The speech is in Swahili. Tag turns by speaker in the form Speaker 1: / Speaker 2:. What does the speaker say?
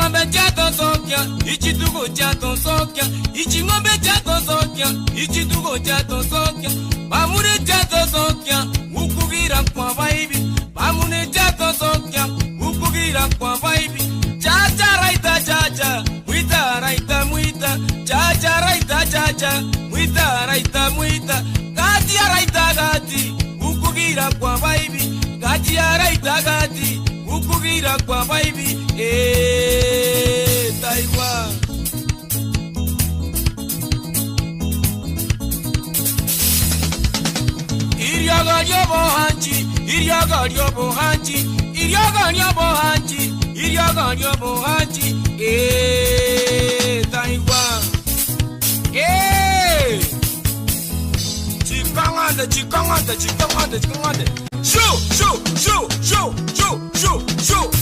Speaker 1: ng'ombe chato sokya, ichitugo chato sokya, ichi ng'ombe chato sokya, ichitugo chato sokya, bamune chato sokya, ukugira kwa vaibi, bamune chato sokya, ukugira kwa vaibi, chacha raita chacha, muita raita muita, chacha raita chacha, muita raita muita, gati raita gati, ukugira kwa vaibi, gati raita gati, ukugira kwa vaibi, Taiwan. Iryaga bohanchi, iryaga bohanchi, iryaga bohanchi, iryaga bohanchi, Taiwan. Chikangande, chikangande, chikangande, chikangande. Shoo, shoo, shoo, shoo, shoo, shoo, shoo.